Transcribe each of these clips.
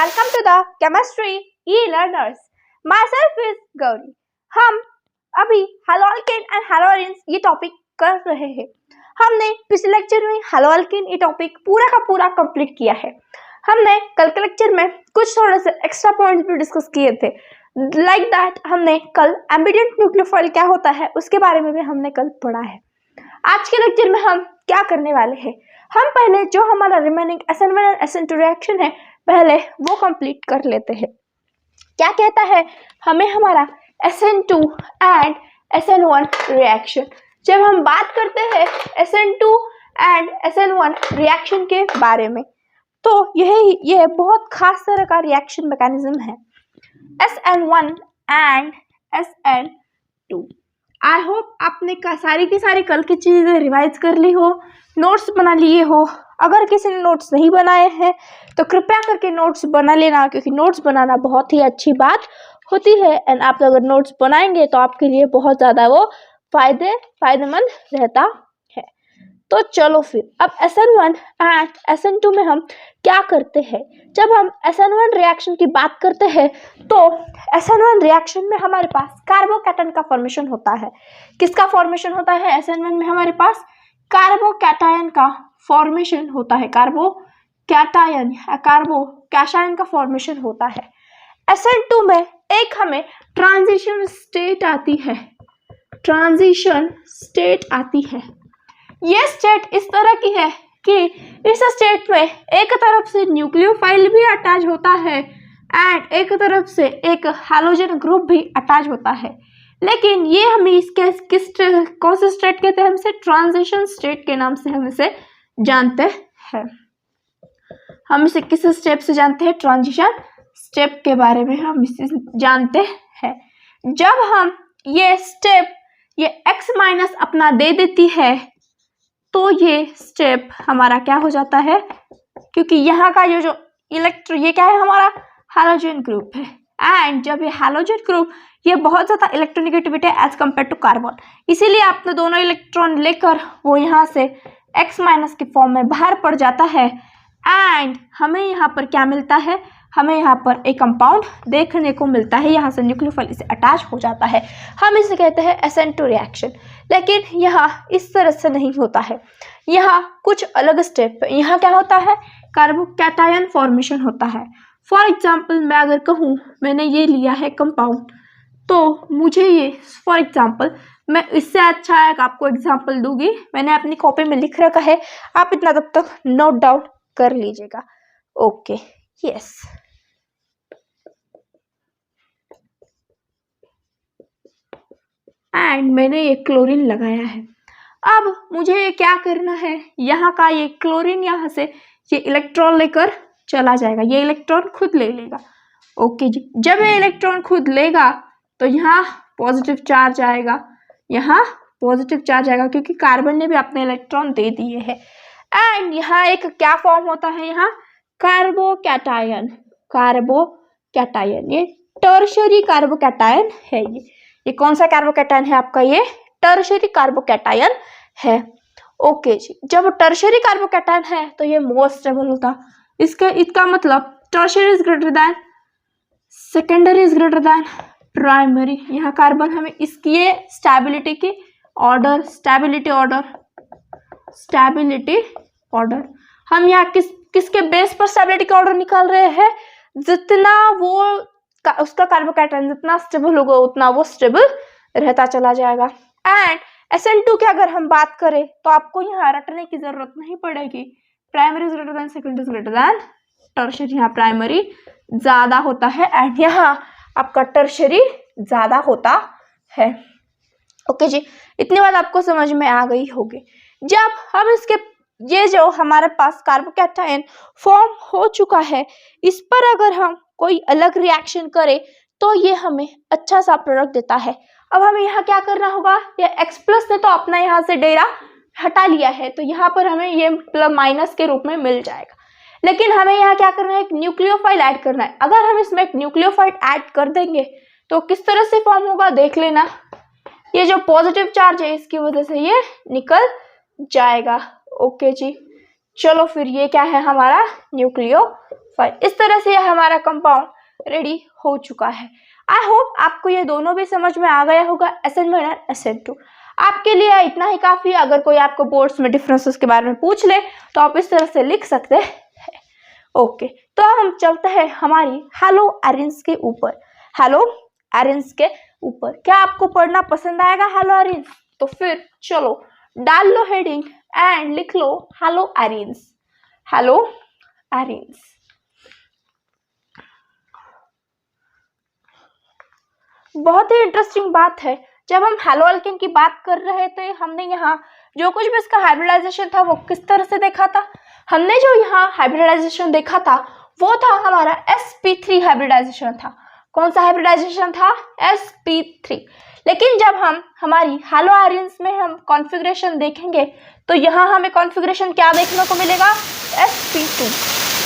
Welcome to the Chemistry e-learners. Myself is Gauri. हम अभी हैलोअल्केन and हैलोअरीन्स ये टॉपिक कर रहे हैं। हमने पिछले लेक्चर में हैलोअल्केन ये टॉपिक पूरा का पूरा कंप्लीट किया है। हमने कल के लेक्चर में कुछ थोड़े से एक्स्ट्रा पॉइंट्स भी डिस्कस किए थे। लाइक दैट हमने कल एम्बिडेंट न्यूक्लियोफाइल क्या होता है उसके बारे में भी हमने कल पढ़ा है। आज के लेक्चर में हम क्या करने वाले हैं, हम पहले जो हमारा रिमेनिंग SN1 और SN2 रिएक्शन है पहले वो कंप्लीट कर लेते हैं। क्या कहता है हमें हमारा SN2 एंड SN1 रिएक्शन। जब हम बात करते हैं SN2 एंड SN1 रिएक्शन के बारे में तो यह बहुत खास तरह का रिएक्शन मैकेनिज्म है SN1 and SN2। I hope आपने सारी की सारी कल की चीज़ें रिवाइज कर ली हो, नोट्स बना लिए हो। अगर किसी ने नोट्स नहीं बनाए हैं तो कृपया करके नोट्स बना लेना, क्योंकि नोट्स बनाना बहुत ही अच्छी बात होती है एंड आप अगर नोट्स बनाएंगे तो आपके लिए बहुत ज़्यादा वो फायदेमंद रहता है। तो चलो फिर अब SN1 एंड SN2 में हम क्या करते हैं। जब हम SN1 रिएक्शन की बात करते हैं तो SN1 रिएक्शन में हमारे पास कार्बोकैटायन का फॉर्मेशन होता है। किसका फॉर्मेशन होता है SN1 में? हमारे पास कार्बोकैटायन का फॉर्मेशन होता है। कार्बोकैटायन का फॉर्मेशन होता है। SN2 में एक हमें ट्रांजिशन स्टेट आती है। ये स्टेट इस तरह की है कि इस स्टेट में एक तरफ से न्यूक्लियोफाइल भी अटैच होता है एंड एक तरफ से एक हैलोजन ग्रुप भी अटैच होता है। लेकिन ये हमें इसके कौन से स्टेट कहते हैं? हम इसे ट्रांजिशन स्टेट के नाम से हम इसे जानते हैं। हम इसे किस स्टेप से जानते हैं? ट्रांजिशन स्टेप के बारे में हम इसे जानते हैं। जब हम ये स्टेप x माइनस अपना दे देती है तो ये स्टेप हमारा क्या हो जाता है, क्योंकि यहाँ का ये जो ये क्या है? हमारा हैलोजन ग्रुप है। एंड जब ये हैलोजन ग्रुप ये बहुत ज़्यादा इलेक्ट्रोनेगेटिविटी है एज कम्पेयर टू कार्बन, इसीलिए आपने दोनों इलेक्ट्रॉन लेकर वो यहाँ से x माइनस के फॉर्म में बाहर पड़ जाता है। एंड हमें यहाँ पर क्या मिलता है? हमें यहाँ पर एक कंपाउंड देखने को मिलता है। यहाँ से न्यूक्लियोफाइल इसे अटैच हो जाता है। हम इसे कहते हैं SN2 रिएक्शन। लेकिन यहाँ इस तरह से नहीं होता है, यहाँ कुछ अलग स्टेप है। यहाँ क्या होता है? कार्बोकैटायन फॉर्मेशन होता है। फॉर एग्जाम्पल मैं अगर कहूँ मैंने ये लिया है कंपाउंड, तो मुझे ये फॉर एग्जाम्पल मैं इससे अच्छा एक आपको एग्जाम्पल दूंगी। मैंने अपनी कॉपी में लिख रखा है, आप इतना तब तक नोट डाउन कर लीजिएगा। Okay, yes. एंड मैंने ये क्लोरीन लगाया है। अब मुझे क्या करना है? यहाँ का ये क्लोरीन यहाँ से ये इलेक्ट्रॉन लेकर चला जाएगा। ये इलेक्ट्रॉन खुद ले लेगा। ओके जी, जब ये इलेक्ट्रॉन खुद लेगा तो यहाँ पॉजिटिव चार्ज आएगा, यहाँ पॉजिटिव चार्ज आएगा, क्योंकि कार्बन ने भी अपने इलेक्ट्रॉन दे दिए हैं। एंड यहाँ एक क्या फॉर्म होता है? यहाँ कार्बोकैटायन। ये टर्शियरी कार्बोकैटायन है। ये कौन सा कार्बोकैटायन है आपका? ये टर्शियरी कार्बोकैटायन है। ओके जी, जब टर्शियरी कार्बोकैटायन है तो ये मोर स्टेबल होता। इसका मतलब tertiary is greater than secondary is greater than primary. यहाँ कार्बन हमें इसकी स्टेबिलिटी ऑर्डर हम यहाँ किसके बेस पर स्टेबिलिटी का ऑर्डर निकाल रहे हैं? जितना उसका कार्बोकैटायन जितना स्टेबल होगा उतना वो स्टेबल रहता चला जाएगा। एंड SN2 की अगर हम बात करें तो आपको यहाँ रटने की जरूरत नहीं पड़ेगी। Primary is greater than secondary is greater than tertiary. यहाँ प्राइमरी ज्यादा होता है एंड यहाँ आपका टर्शियरी ज्यादा होता है। ओके जी, इतनी बात आपको समझ में आ गई होगी। जब हम ये जो हमारे पास कार्बोकैटायन फॉर्म हो चुका है, इस पर अगर हम कोई अलग रिएक्शन करें तो ये हमें अच्छा सा प्रोडक्ट देता है। अब हमें यहाँ क्या करना होगा? ये X+ ने तो अपना यहाँ से डेरा हटा लिया है, तो यहाँ पर हमें ये माइनस के रूप में मिल जाएगा। लेकिन हमें यहाँ क्या करना है? एक न्यूक्लियोफाइल ऐड करना है। अगर हम इसमें एक न्यूक्लियोफाइल ऐड कर देंगे तो किस तरह से फॉर्म होगा देख लेना। ये जो पॉजिटिव चार्ज है इसकी वजह से ये निकल जाएगा। ओके जी, चलो फिर ये क्या है? हमारा न्यूक्लियोफाइल फाइन। इस तरह से यह हमारा कंपाउंड रेडी हो चुका है। आई होप आपको ये दोनों भी समझ में आ गया होगा, SN1 और SN2। आपके लिए इतना ही काफी है। अगर कोई आपको बोर्ड्स में डिफरेंसेस के बारे में पूछ ले तो आप इस तरह से लिख सकते हैं। ओके, तो अब हम चलते हैं हमारी हैलो एरिन्स के ऊपर। हैलो एरिन्स के ऊपर क्या आपको पढ़ना पसंद आएगा हैलो एरिन्स? तो फिर चलो डाल लो हेडिंग एंड लिख लो हैलो एरिन्स। Hello arenes. बहुत ही इंटरेस्टिंग बात है, जब हम हैलो अल्केन की बात कर रहे थे हमने यहाँ जो कुछ भी इसका हाइब्रिडाइजेशन था वो किस तरह से देखा था। हमने जो यहाँ हाइब्रिडाइजेशन देखा था वो था हमारा sp3 हाइब्रिडाइजेशन था। कौन सा हाइब्रिडाइजेशन था? sp3। लेकिन जब हम हमारी हैलो एरिन्स में हम कॉन्फ़िगरेशन देखेंगे तो यहाँ हमें कॉन्फ़िगरेशन क्या देखने को मिलेगा? sp2।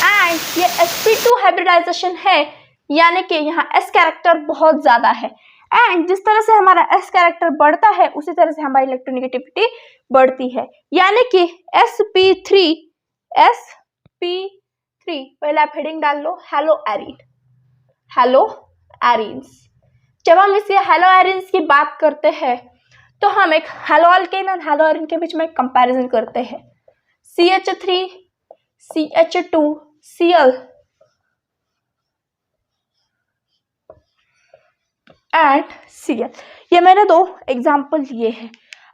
एंड ये sp2 हाइब्रिडाइजेशन है, यानी कि यहाँ s कैरेक्टर बहुत ज्यादा है। एंड जिस तरह से हमारा s कैरेक्टर बढ़ता है उसी तरह से हमारी इलेक्ट्रोनेगेटिविटी बढ़ती है, यानी कि sp3 पहले आप हेडिंग डाल लो हैलो एरिन। Hello arenes. जब हम इस हैलो एरिन्स की बात करते हैं तो हम एक हैलो अल्केन और हैलो एरिन के बीच में कंपैरिजन करते हैं। CH3 CH2 Cl and Cl, ये मैंने दो एग्जाम्पल लिए हैं।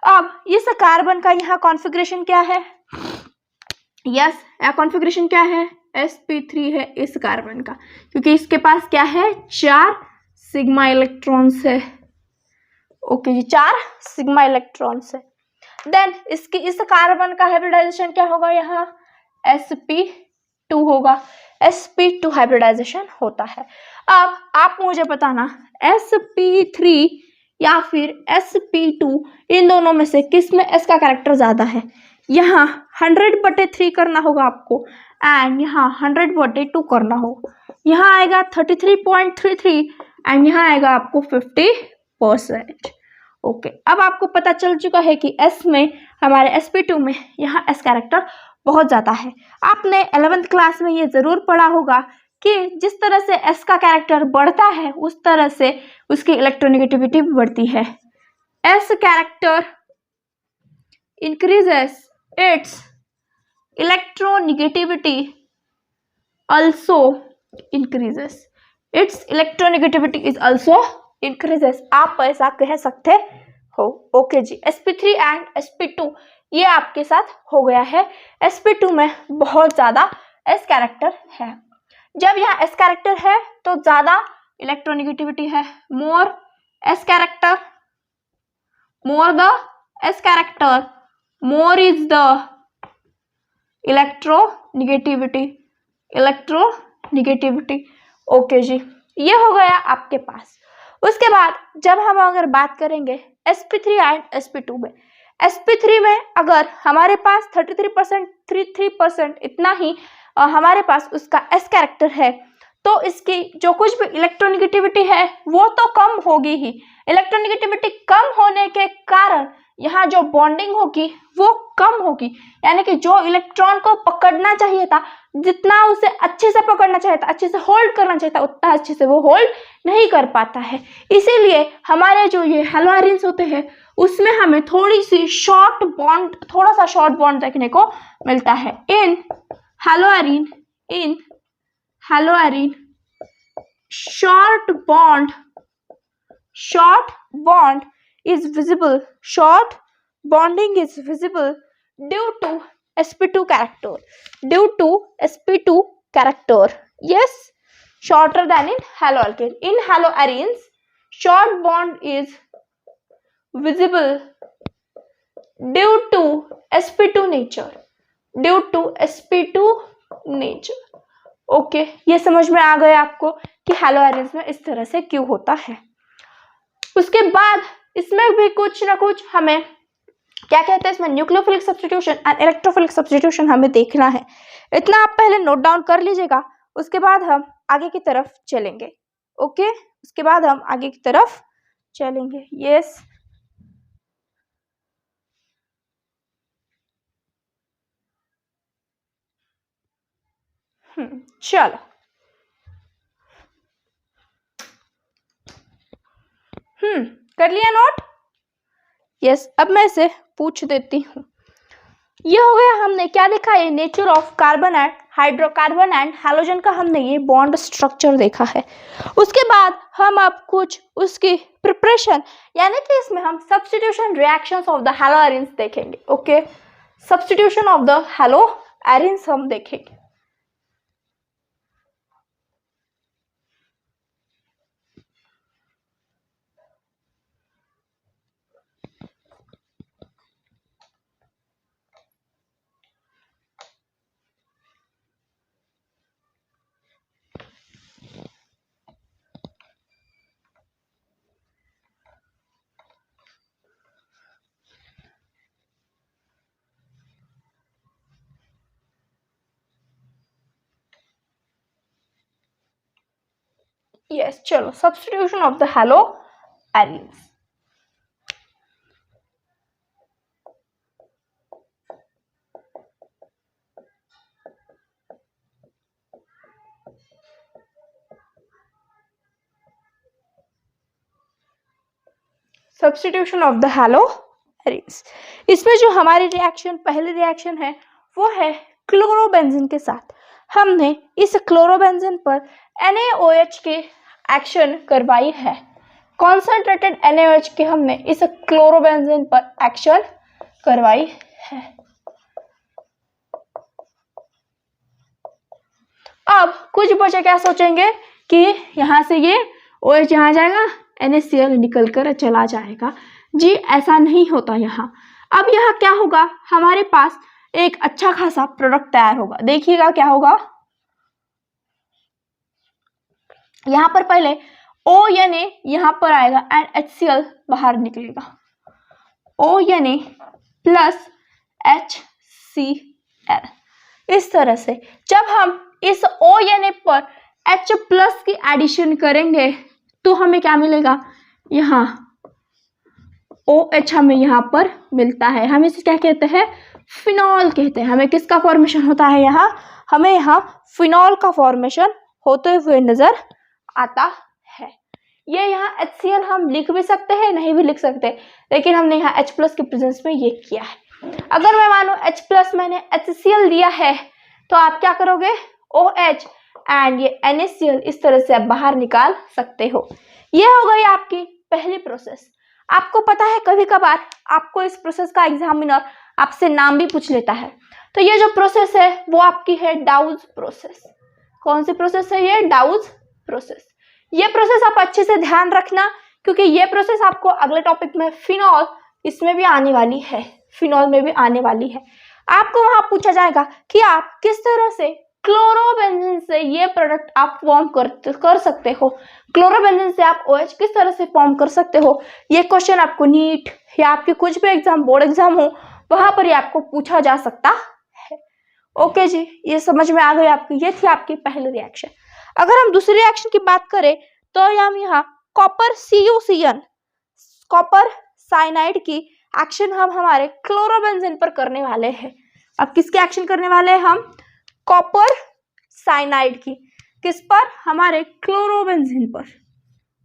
अब इस कार्बन का यहाँ कॉन्फ़िगरेशन क्या है? यस, कॉन्फ़िगरेशन क्या है? sp3 है इस कार्बन का, क्योंकि इसके पास क्या है? 4 सिग्मा इलेक्ट्रॉन्स है। ओके जी, 4 सिग्मा इलेक्ट्रॉन्स है। देन इसकी इस कार्बन का हाइब्रिडाइजेशन क्या होगा? यहाँ sp2 होगा। sp2 हाइब्रिडाइजेशन होता है। अब आप मुझे बताना sp3 या फिर sp2 इन दोनों में से किस में s का कैरेक्टर ज्यादा है? यहाँ 100/3 करना होगा आपको एंड यहाँ 100/2 करना होगा। यहाँ आएगा 33.33 एंड यहाँ आएगा आपको 50%। ओके, अब आपको पता चल चुका है कि S में हमारे sp2 में यहाँ S कैरेक्टर बहुत ज़्यादा है। आपने 11th क्लास में ये ज़रूर पढ़ा होगा कि जिस तरह से S का कैरेक्टर बढ़ता है उस तरह से उसकी इलेक्ट्रोनेगेटिविटी भी बढ़ती है। S character increases its electronegativity also increases. Its electronegativity is also increases. आप ऐसा कह सकते हो। Okay ji, sp3 and sp2 ये आपके साथ हो गया है। sp2 में बहुत ज़्यादा s कैरेक्टर है। जब यहाँ s कैरेक्टर है तो ज़्यादा इलेक्ट्रोनेगेटिविटी है। More s character, more the s character, more is the electronegativity। Okay जी, ये हो गया आपके पास। उसके बाद जब हम अगर बात करेंगे sp3 एंड sp2 में, sp3 में अगर हमारे पास 33% इतना ही हमारे पास उसका s कैरेक्टर है तो इसकी जो कुछ भी इलेक्ट्रोनेगेटिविटी है वो तो कम होगी ही। इलेक्ट्रोनेगेटिविटी कम होने के कारण यहाँ जो बॉन्डिंग होगी वो कम होगी, यानी कि जो इलेक्ट्रॉन को पकड़ना चाहिए था, जितना उसे अच्छे से पकड़ना चाहिए था, अच्छे से होल्ड करना चाहिए था, उतना अच्छे से वो होल्ड नहीं कर पाता है। इसीलिए हमारे जो ये हैलो एरिन्स होते हैं उसमें हमें थोड़ा सा शॉर्ट बॉन्ड देखने को मिलता है। In haloarene short bond is visible. Short bonding is visible due to sp2 character. Yes, shorter than in haloalkane. In haloarenes, short bond is visible due to sp2 nature. Okay, ये समझ में आ गया आपको कि hello arenes में इस तरह से क्यों होता है। उसके बाद इसमें भी कुछ ना कुछ हमें क्या कहते हैं, इसमें nucleophilic substitution and electrophilic substitution हमें देखना है। इतना आप पहले नोट डाउन कर लीजिएगा, उसके बाद हम आगे की तरफ चलेंगे। ओके, उसके बाद हम आगे की तरफ चलेंगे। यस, चलो कर लिया नोट? यस, अब मैं इसे पूछ देती हूँ। ये हो गया, हमने क्या देखा है, nature of carbon and hydrocarbon and halogen का हमने ये बॉन्ड स्ट्रक्चर देखा है। उसके बाद हम अब कुछ उसकी प्रिपरेशन यानी कि इसमें हम substitution reactions of the haloarenes देखेंगे। Okay, substitution of the haloarenes हम देखेंगे। यस, चलो substitution of the haloarenes. Substitution of the haloarenes, इसमें जो हमारी रिएक्शन पहली रिएक्शन है वो है क्लोरोबेंजीन के साथ। हमने इस क्लोरोबेंजीन पर NaOH की एक्शन करवाई है। कॉन्सेंट्रेटेड NaOH की हमने इस क्लोरोबेंजीन पर एक्शन करवाई है। अब कुछ बच्चे क्या सोचेंगे कि यहाँ से ये OH यहाँ जाएगा, NaCl निकल कर चला जाएगा। जी ऐसा नहीं होता यहाँ। अब यहाँ क्या होगा, हमारे पास एक अच्छा खासा प्रोडक्ट तैयार होगा। देखिएगा क्या होगा, यहाँ पर पहले ONa यहाँ पर आएगा एंड HCl बाहर निकलेगा। ONa प्लस HCl, इस तरह से जब हम इस ONa पर H प्लस की एडिशन करेंगे तो हमें क्या मिलेगा, यहाँ OH हमें यहाँ पर मिलता है। हम इसे क्या कहते हैं, फिनॉल कहते हैं। हमें किसका फॉर्मेशन होता है यहाँ, हमें यहाँ फिनॉल का फॉर्मेशन होते हुए नजर आता है। ये यहाँ HCl हम लिख भी सकते हैं, नहीं भी लिख सकते, लेकिन हमने यहाँ H प्लस के प्रेजेंस में ये किया है। अगर मैं मानो H प्लस मैंने HCl दिया है तो आप क्या करोगे, OH एंड ये NaCl इस तरह से आप बाहर निकाल सकते हो। ये हो गई आपकी पहली प्रोसेस। आपको पता है कभी कभार आपको इस प्रोसेस का एग्जामिनर आपसे नाम भी पूछ लेता है। तो ये जो प्रोसेस है वो आपकी है डाउज प्रोसेस। कौन सी प्रोसेस है ये, डाउज प्रोसेस। ये प्रोसेस आप अच्छे से ध्यान रखना, क्योंकि ये प्रोसेस आपको अगले टॉपिक में फिनॉल इसमें भी आने वाली है, फिनॉल में भी आने वाली है। आपको वहां पूछा जाएगा कि आप किस तरह से क्लोरोबेंजीन से ये प्रोडक्ट आप फॉर्म कर सकते हो, क्लोरोबेंजीन से आप OH किस तरह से फॉर्म कर सकते हो। ये क्वेश्चन आपको नीट या आपके कुछ भी एग्जाम, बोर्ड एग्जाम हो, वहां पर ये आपको पूछा जा सकता है। ओके जी, ये समझ में आ गई आपकी। ये थी आपकी पहली रिएक्शन। अगर हम दूसरी रिएक्शन की बात करें तो हम यहाँ कॉपर CuCN, कॉपर साइनाइड की एक्शन हम हमारे क्लोरोबेंजीन पर करने वाले हैं। अब किसकी एक्शन करने वाले हैं हम, कॉपर साइनाइड की। किस पर, हमारे क्लोरोबेंजीन पर।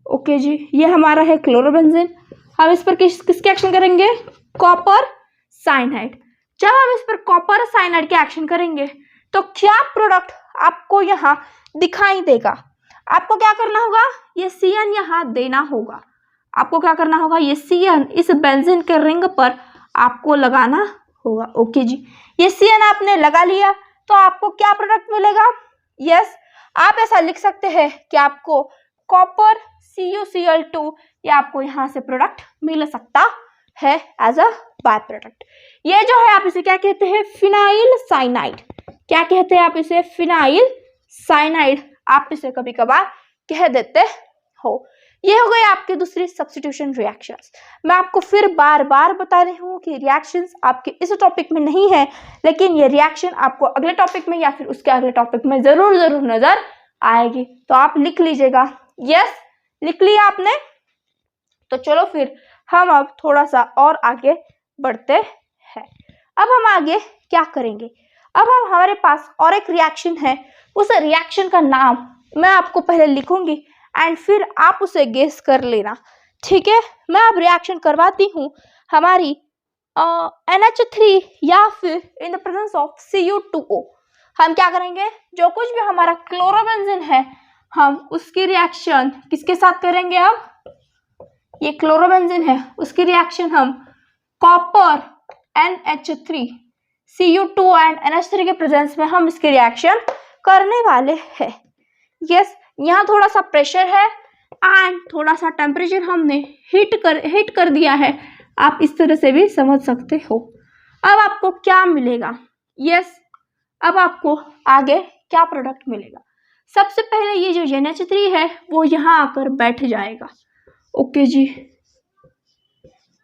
ओके जी, ये हमारा है क्लोरोबेंजीन। हम इस पर किसकी एक्शन करेंगे, कॉपर साइनाइड। जब हम इस पर कॉपर साइनाइड की एक्शन करेंगे तो क्या प्रोडक्ट आपको यहाँ दिखाई देगा। आपको क्या करना होगा, ये CN यहाँ देना होगा। आपको क्या करना होगा, ये CN इस बेंजीन के रिंग पर आपको लगाना होगा। ओके जी, ये CN आपने लगा लिया तो आपको क्या प्रोडक्ट मिलेगा। यस, आप ऐसा लिख सकते हैं कि आपको कॉपर CuCl2 ये आपको यहाँ से प्रोडक्ट मिल सकता है एज अ बाय प्रोडक्ट। ये जो है आप इसे क्या कहते हैं, फिनाइल साइनाइड। क्या कहते हैं आप इसे, फिनाइल साइनाइड आप इसे कभी कभार कह देते हो। ये हो गई आपकी दूसरी सब्स्टिट्यूशन रिएक्शंस। मैं आपको फिर बार बार बता रही हूँ कि रिएक्शंस आपके इस टॉपिक में नहीं है, लेकिन ये रिएक्शन आपको अगले टॉपिक में या फिर उसके अगले टॉपिक में जरूर नजर आएगी। तो आप लिख लीजिएगा। यस, लिख लिया आपने। तो चलो फिर हम अब थोड़ा सा और आगे बढ़ते हैं। अब हम आगे क्या करेंगे, अब हम हमारे पास और एक रिएक्शन है, उस रिएक्शन का नाम मैं आपको पहले लिखूंगी एंड फिर आप उसे गेस कर लेना, ठीक है। मैं अब रिएक्शन करवाती हूँ हमारी NH3 या फिर in the presence of Cu2O। हम क्या करेंगे, जो कुछ भी हमारा क्लोरोबेंजीन है हम उसकी रिएक्शन किसके साथ करेंगे, अब ये क्लोरोबेंजीन है उसकी रिएक्शन हम copper NH3 Cu2 and NH3 के प्रेजेंस में हम इसकी रिएक्शन करने वाले हैं। यस, यहाँ थोड़ा सा प्रेशर है एंड थोड़ा सा टेम्परेचर हमने हीट कर दिया है, आप इस तरह से भी समझ सकते हो। अब आपको क्या मिलेगा, यस अब आपको आगे क्या प्रोडक्ट मिलेगा। सबसे पहले ये जो NH3 है वो यहाँ आकर बैठ जाएगा, ओके जी,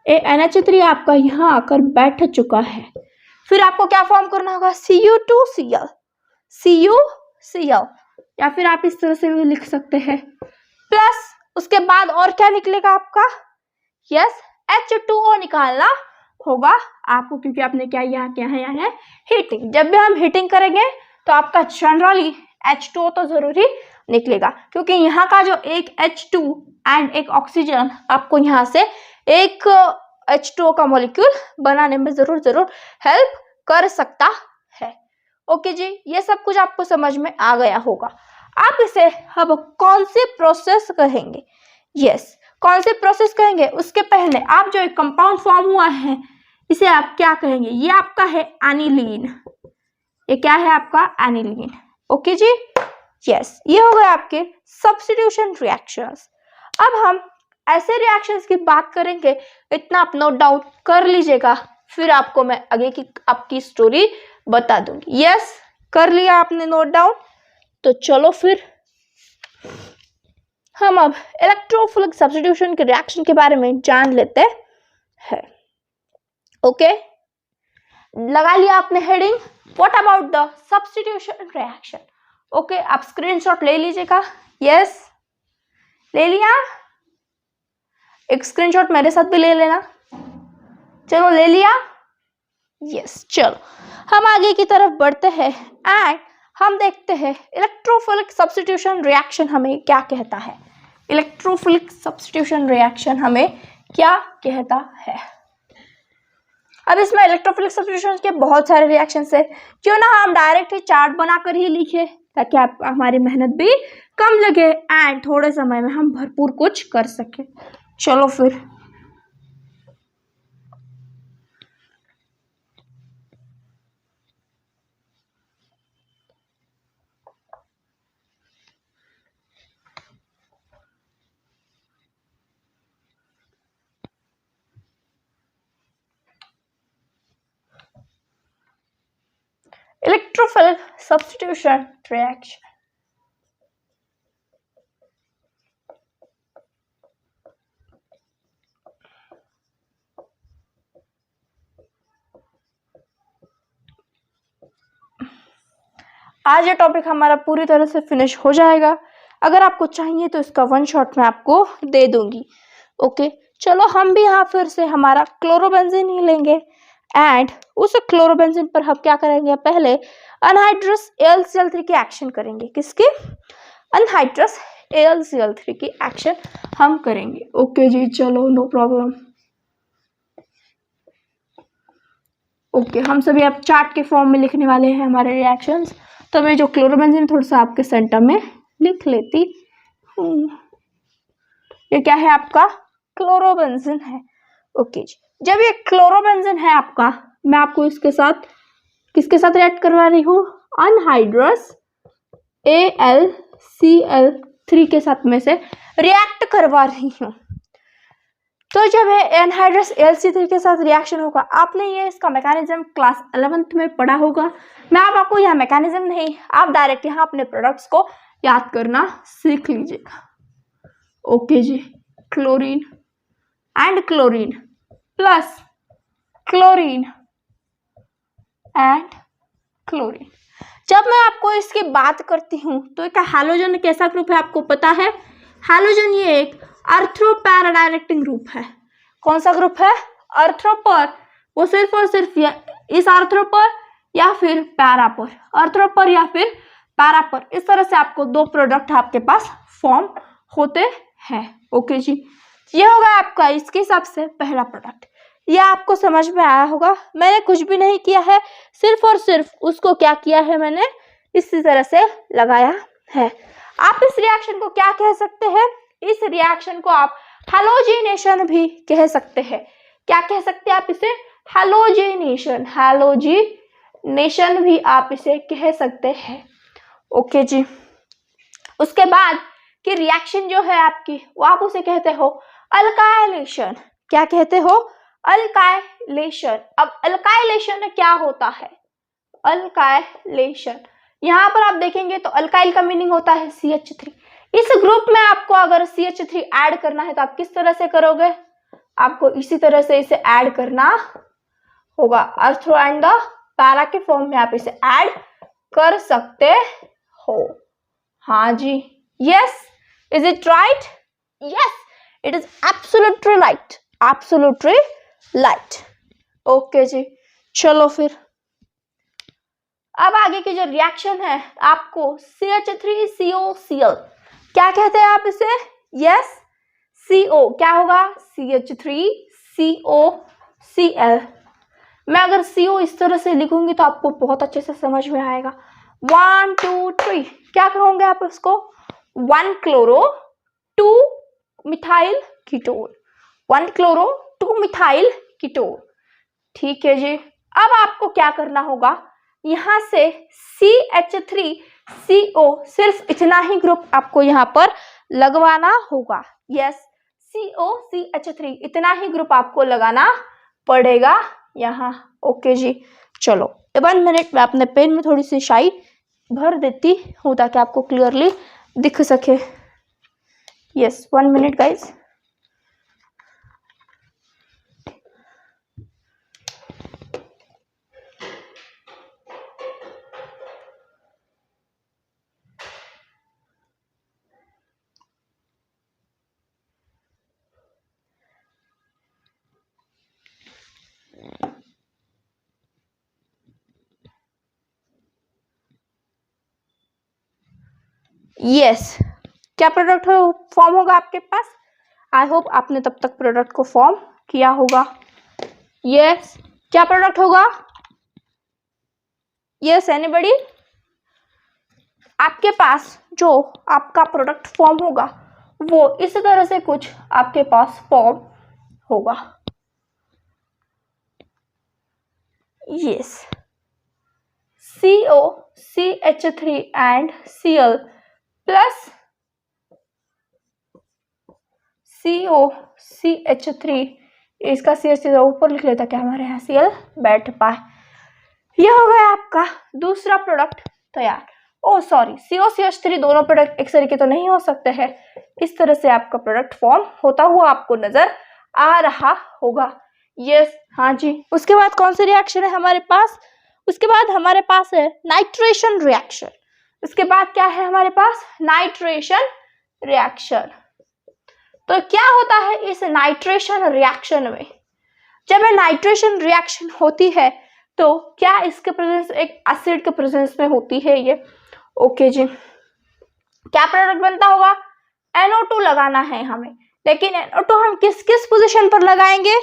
ये NH3 आपका यहाँ आकर बैठ चुका है। फिर आपको क्या फॉर्म करना होगा, Cu2Cl, CuCl, या फिर आप इस तरह से भी लिख सकते हैं, प्लस उसके बाद और क्या निकलेगा आपका, यस H2O निकालना होगा आपको, क्योंकि आपने क्या यहाँ है हीटिंग। जब भी हम हीटिंग करेंगे तो आपका जनरली H2O तो जरूरी निकलेगा, क्योंकि यहाँ का जो एक H2 एंड एक ऑक्सीजन आपको यहाँ से एक H2O का मॉलिक्यूल बनाने में जरूर हेल्प कर सकता है। ओके जी, ये सब कुछ आपको समझ में आ गया होगा। आप इसे अब कौन सी प्रोसेस कहेंगे, यस कौन सी प्रोसेस कहेंगे, उसके पहले आप जो एक कंपाउंड फॉर्म हुआ है इसे आप क्या कहेंगे, ये आपका है एनिलीन, ये क्या है आपका एनिलीन, ओके जी, यस ये हो गए आपके सब्स्टिट्यूशन रिएक्शंस। अब हम ऐसे रिएक्शंस की बात करेंगे, इतना आप नोट डाउन कर लीजिएगा, फिर आपको मैं आगे की आपकी स्टोरी बता दूंगी। यस कर लिया आपने नोट डाउन, तो चलो फिर हम अब इलेक्ट्रोफिलिक सब्स्टिट्यूशन के रिएक्शन के बारे में जान लेते हैं। ओके, लगा लिया आपने heading, what about the substitution reaction. Okay, आप स्क्रीनशॉट ले लीजिएगा, यस ले लिया, एक स्क्रीनशॉट मेरे साथ भी ले लेना, चलो ले लिया, यस चलो हम आगे की तरफ बढ़ते हैं एंड हम देखते हैं इलेक्ट्रोफिलिक सब्स्टिट्यूशन रिएक्शन हमें क्या कहता है। इलेक्ट्रोफिलिक सब्स्टिट्यूशन रिएक्शन हमें क्या कहता है। अब इसमें इलेक्ट्रोफिलिक सब्स्टिट्यूशन के बहुत सारे रिएक्शंस है, क्यों ना हम डायरेक्ट ही चार्ट बनाकर ही लिखे, ताकि आप हमारी मेहनत भी कम लगे एंड थोड़े समय में हम भरपूर कुछ कर सके। चलो फिर electrophilic substitution reaction. आज ये टॉपिक हमारा पूरी तरह से फिनिश हो जाएगा। अगर आपको चाहिए तो इसका वन शॉट मैं आपको दे दूंगी। ओके, चलो हम भी यहाँ फिर से हमारा क्लोरोबेंजीन ही लेंगे एंड उस क्लोरोबेंजीन पर हम क्या करेंगे, पहले अनहाइड्रस AlCl3 की एक्शन करेंगे। किसकी? अनहाइड्रस AlCl3 की एक्शन हम करेंगे। ओके जी, चलो नो प्रॉब्लम। ओके, हम सभी अब चार्ट के फॉर्म में लिखने वाले हैं हमारे रिएक्शंस। तो मैं जो क्लोरोबेंजीन थोड़ा सा आपके सेंटर में लिख लेती हूँ। ये क्या है आपका? क्लोरोबेंजीन है। ओके जी, जब ये क्लोरोबेंजीन है आपका, मैं आपको इसके साथ किसके साथ रिएक्ट करवा रही हूँ? अनहाइड्रस AlCl3 के साथ में से रिएक्ट करवा रही हूँ। तो जब एनहाइड्रस AlCl3 के साथ रिएक्शन होगा, आपने ये इसका मैकेनिज्म क्लास 11th में पढ़ा होगा। मैं आपको यह मैकेनिज्म नहीं, आप डायरेक्ट यहाँ अपने प्रोडक्ट्स को याद करना सीख लीजिएगा। ओके जी, chlorine and chlorine plus chlorine and chlorine. जब मैं आपको इसकी बात करती हूँ तो एक हैलोजन कैसा ग्रुप है आपको पता है? हैलोजन ये एक अर्थ्रोपैराडायरेक्टिंग ग्रुप है। कौन सा ग्रुप है? अर्थ्रो पर। वो सिर्फ और सिर्फ इस अर्थ्रो पर या फिर पैरा पर, अर्थरो पर या फिर पैरा पर। इस तरह से आपको दो प्रोडक्ट आपके पास फॉर्म होते हैं। ओके जी, ये होगा आपका इसके हिसाब से पहला प्रोडक्ट। ये आपको समझ में आया होगा। मैंने कुछ भी नहीं किया है, सिर्फ और सिर्फ उसको क्या किया है, मैंने इसी तरह से लगाया है। आप इस रिएक्शन को क्या कह सकते हैं? इस रिएक्शन को आप हैलोजिनेशन भी कह सकते हैं। क्या कह सकते हैं आप इसे? हैलोजिनेशन। हैलोजिनेशन भी आप इसे कह सकते हैं। ओके जी, उसके बाद की रिएक्शन जो है आपकी, वो आप उसे कहते हो अल्काइलेशन। क्या कहते हो? अल्काइलेशन। अब अल्काइलेशन में क्या होता है? अल्काइलेशन, यहाँ पर आप देखेंगे तो अल्काइल का मीनिंग होता है CH3। इस ग्रुप में आपको अगर CH3 ऐड करना है तो आप किस तरह से करोगे? आपको इसी तरह से इसे ऐड करना होगा। अर्थरो एंड द पैरा के फॉर्म में आप इसे ऐड कर सकते हो। हाँ जी, yes, is it right? Yes, it is absolutely right, absolutely right. Okay जी, चलो फिर अब आगे की जो रिएक्शन है आपको CH3COCl, क्या कहते हैं आप इसे? यस, CO क्या होगा? CH3COCl। मैं अगर CO इस तरह से लिखूंगी तो आपको बहुत अच्छे से समझ में आएगा। 1 2 3 क्या कहोगे आप उसको? 1 chloro 2 methyl ketone, 1 chloro 2 methyl ketone. ठीक है जी, अब आपको क्या करना होगा? यहाँ से CH3CO सिर्फ इतना ही ग्रुप आपको यहाँ पर लगवाना होगा। यस, CO CH3 इतना ही ग्रुप आपको लगाना पड़ेगा यहाँ। ओके जी, चलो 1 मिनट में अपने पेन में थोड़ी सी शाई भर देती हूँ ताकि आपको क्लियरली दिख सके। Yes, 1 minute guys. यस, क्या प्रोडक्ट फॉर्म होगा आपके पास? आई होप आपने तब तक प्रोडक्ट को फॉर्म किया होगा। यस, क्या प्रोडक्ट होगा? Yes, anybody? आपके पास जो आपका प्रोडक्ट फॉर्म होगा वो इस तरह से कुछ आपके पास फॉर्म होगा। Yes, CO CH3 and Cl plus CO CH3, इसका CH3 ऊपर लिख लेता क्या हमारे यहाँ Cl बैठ पाए। यह हो गया आपका दूसरा प्रोडक्ट तैयार। ओ सॉरी, CO CH3 दोनों प्रोडक्ट एक तरीके तो नहीं हो सकते हैं। इस तरह से आपका प्रोडक्ट फॉर्म होता हुआ आपको नजर आ रहा होगा। यस, हाँ जी। उसके बाद कौन सी रिएक्शन है हमारे पास? उसके बाद हमारे पास है नाइट्रेशन रिएक्शन। उसके बाद क्या है हमारे पास? Nitration reaction. तो क्या होता है इस नाइट्रेशन रिएक्शन में? जब नाइट्रेशन रिएक्शन होती है तो क्या इसके प्रेजेंस एक एसिड के प्रेजेंस में होती है ये। ओके जी, क्या प्रोडक्ट बनता होगा? NO2 लगाना है हमें, लेकिन NO2 हम किस किस पोजीशन पर लगाएंगे?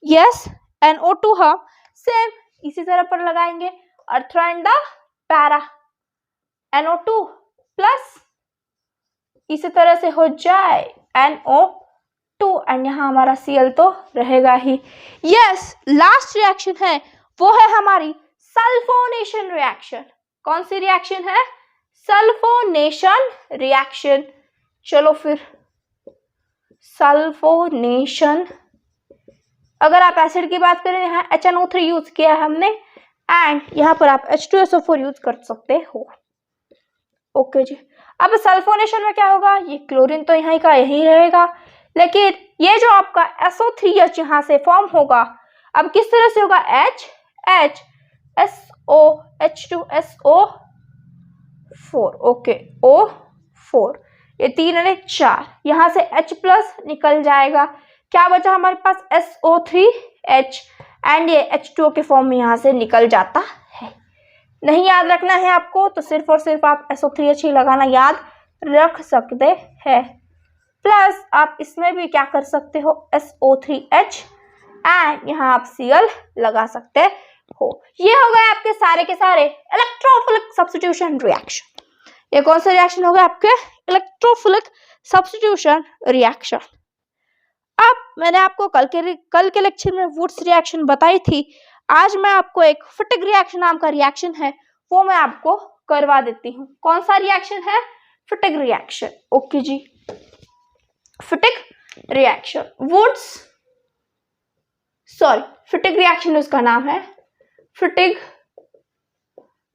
यस, NO2 हम सेम इसी तरह पर लगाएंगे, ortho and the para. NO2 plus इसी तरह से हो जाए NO2 एंड यहाँ हमारा Cl तो रहेगा ही। यस, लास्ट रिएक्शन है वो है हमारी सल्फोनेशन रिएक्शन। कौन सी रिएक्शन है? Sulphonation reaction. चलो फिर सल्फोनेशन, अगर आप एसिड की बात करें यहाँ HNO3 यूज किया है हमने एंड यहाँ पर आप H2SO4 यूज कर सकते हो। ओके जी, अब सल्फोनेशन में क्या होगा? ये क्लोरीन तो यहाँ का यही रहेगा, लेकिन ये जो आपका SO3H यहाँ से फॉर्म होगा, अब किस तरह से होगा? HSO H2SO4। ओके, O4, ये 3 और 4, यहाँ से H प्लस निकल जाएगा। क्या बचा हमारे पास? SO3H एंड ये H2O के फॉर्म में यहाँ से निकल जाता है। नहीं याद रखना है आपको तो सिर्फ और सिर्फ आप SO3H ही लगाना याद रख सकते हैं। प्लस आप इसमें भी क्या कर सकते हो, SO3H एंड यहाँ आप Cl लगा सकते हो। ये हो गए आपके सारे के सारे इलेक्ट्रोफिलिक सब्स्टिट्यूशन रिएक्शन। ये कौन सा रिएक्शन हो गया आपके, इलेक्ट्रोफिलिक सब्स्टिट्यूशन रिएक्शन। अब मैंने आपको कल के लेक्चर में वुड्स रिएक्शन बताई थी, आज मैं आपको एक फिटिक रिएक्शन नाम का रिएक्शन है वो मैं आपको करवा देती हूँ। कौन सा रिएक्शन है, फिटिक रिएक्शन। ओके जी, Fittig reaction Wurtz Fittig reaction उसका नाम है, फिटिक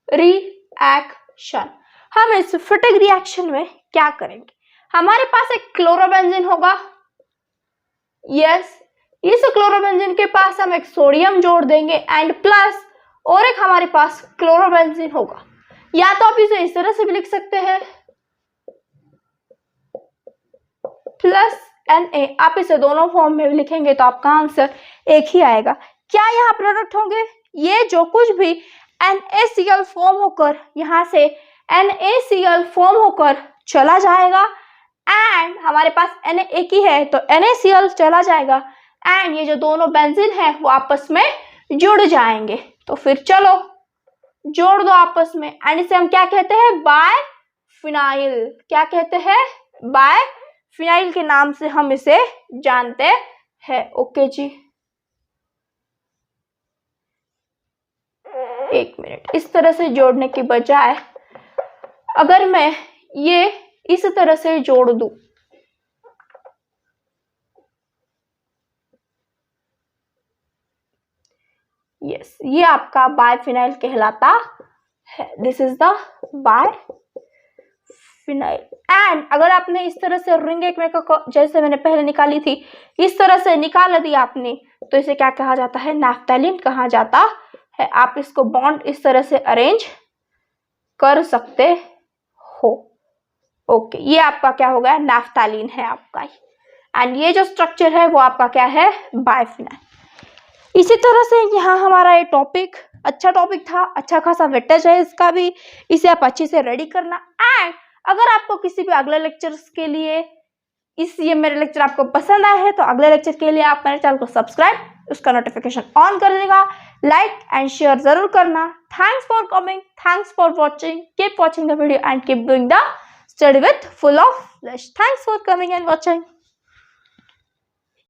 रिएक्शन। हम इस फिटिक रिएक्शन में क्या करेंगे, हमारे पास एक क्लोरोबेंजीन होगा, यस, इस क्लोरोबेंजीन के पास हम एक सोडियम जोड़ देंगे एंड प्लस और एक हमारे पास क्लोरोबेंजीन होगा। या तो आप इसे इस तरह से भी लिख सकते हैं प्लस Na, आप इसे दोनों फॉर्म में भी लिखेंगे तो आपका आंसर एक ही आएगा। क्या यहाँ प्रोडक्ट होंगे, ये जो कुछ भी NaCl फॉर्म होकर यहाँ से NaCl फॉर्म होकर चला जाएगा एंड हमारे पास Na एक ही है तो NaCl चला जाएगा एंड ये जो दोनों बेंजीन है वो आपस में जुड़ जाएंगे। तो फिर चलो जोड़ दो आपस में एंड इसे हम क्या कहते हैं, बायफिनाइल। क्या कहते हैं, बायफिनाइल के नाम से हम इसे जानते हैं। ओके जी, एक मिनट, इस तरह से जोड़ने की बजाय अगर मैं ये इस तरह से जोड़ दूं, यस, ये आपका बायफिनाइल कहलाता है। This is the biphenyl. And अगर आपने इस तरह से रिंग एक में जैसे मैंने पहले निकाली थी इस तरह से निकाल दी आपने तो इसे क्या कहा जाता है, नैफ्थैलीन कहा जाता है। आप इसको बॉन्ड इस तरह से अरेंज कर सकते हो। ओके, ये आपका क्या होगा, नैफ्थैलीन है आपका, एंड ये जो स्ट्रक्चर है वो आपका क्या है, बायफिनाइल। इसी तरह से यहाँ हमारा ये टॉपिक अच्छा टॉपिक था, अच्छा खासा वेटेज है इसका भी, इसे आप अच्छे से रेडी करना। एंड अगर आपको किसी भी अगले लेक्चर्स के लिए ये मेरे लेक्चर आपको पसंद आए हैं तो अगले लेक्चर के लिए आप मेरे चैनल को सब्सक्राइब, उसका नोटिफिकेशन ऑन कर देगा, लाइक एंड शेयर जरूर करना। Thanks for coming, thanks for watching, keep watching the video and keep doing the study with full of flesh. Thanks for coming and watching.